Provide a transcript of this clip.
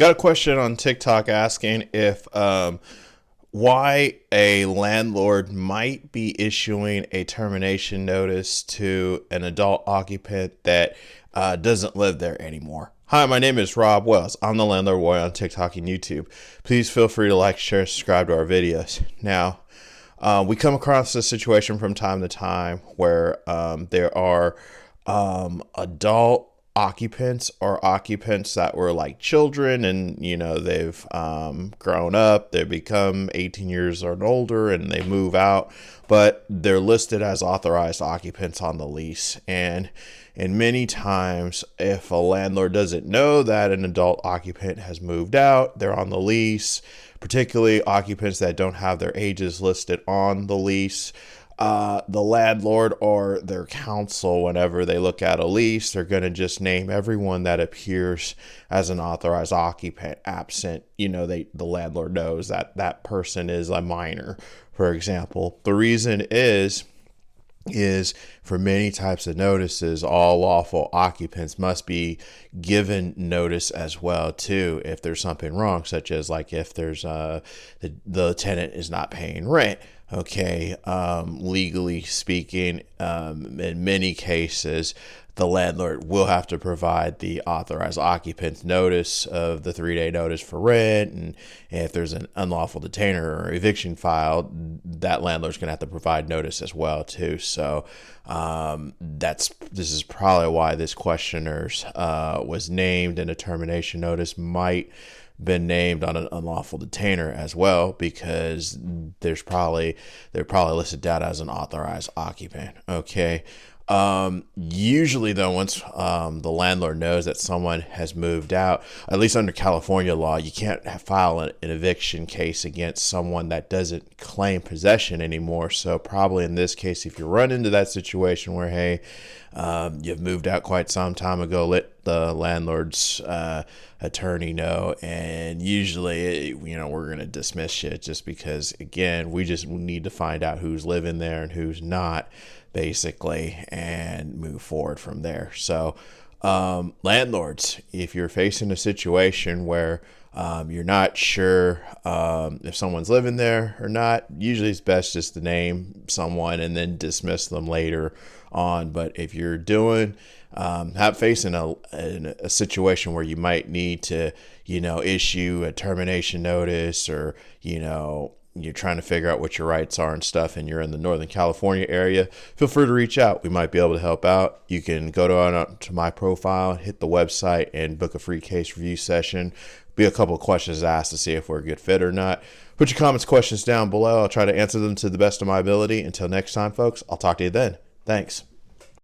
Got a question on TikTok asking if why a landlord might be issuing a termination notice to an adult occupant that doesn't live there anymore. Hi, my name is Rob Wells. I'm the Landlord Boy on TikTok and YouTube. Please feel free to like, share, and subscribe to our videos. Now, we come across this situation from time to time where there are adult occupants or occupants that were like children, and they've grown up, they become 18 years or older, and they move out, but they're listed as authorized occupants on the lease. And many times, if a landlord doesn't know that an adult occupant has moved out, they're on the lease, particularly occupants that don't have their ages listed on the lease. The landlord or their counsel, whenever they look at a lease, they're going to just name everyone that appears as an authorized occupant absent. The landlord knows that that person is a minor, for example. The reason is for many types of notices, all lawful occupants must be given notice as well too if there's something wrong, such as like if there's the tenant is not paying rent. Okay, legally speaking, in many cases, the landlord will have to provide the authorized occupant's notice of the 3-day notice for rent. And if there's an unlawful detainer or eviction filed, that landlord's going to have to provide notice as well too. So this is probably why this questioner's was named, and a termination notice might been named on an unlawful detainer as well, because they're probably listed down as an authorized occupant. Okay. Usually though, once the landlord knows that someone has moved out, at least under California law, you can't file an eviction case against someone that doesn't claim possession anymore. So probably in this case, if you run into that situation where, hey, you've moved out quite some time ago, let the landlord's attorney know, and usually we're going to dismiss you, just because, again, we just need to find out who's living there and who's not, basically, and move forward from there. So landlords, if you're facing a situation where you're not sure if someone's living there or not, usually it's best just to name someone and then dismiss them later on. But if you're facing a situation where you might need to issue a termination notice, or you're trying to figure out what your rights are and stuff, and you're in the Northern California area, feel free to reach out. We might be able to help out. You can go to my profile, hit the website, and book a free case review session. Be a couple of questions asked to see if we're a good fit or not. Put your comments, questions down below. I'll try to answer them to the best of my ability. Until next time, folks, I'll talk to you then. Thanks.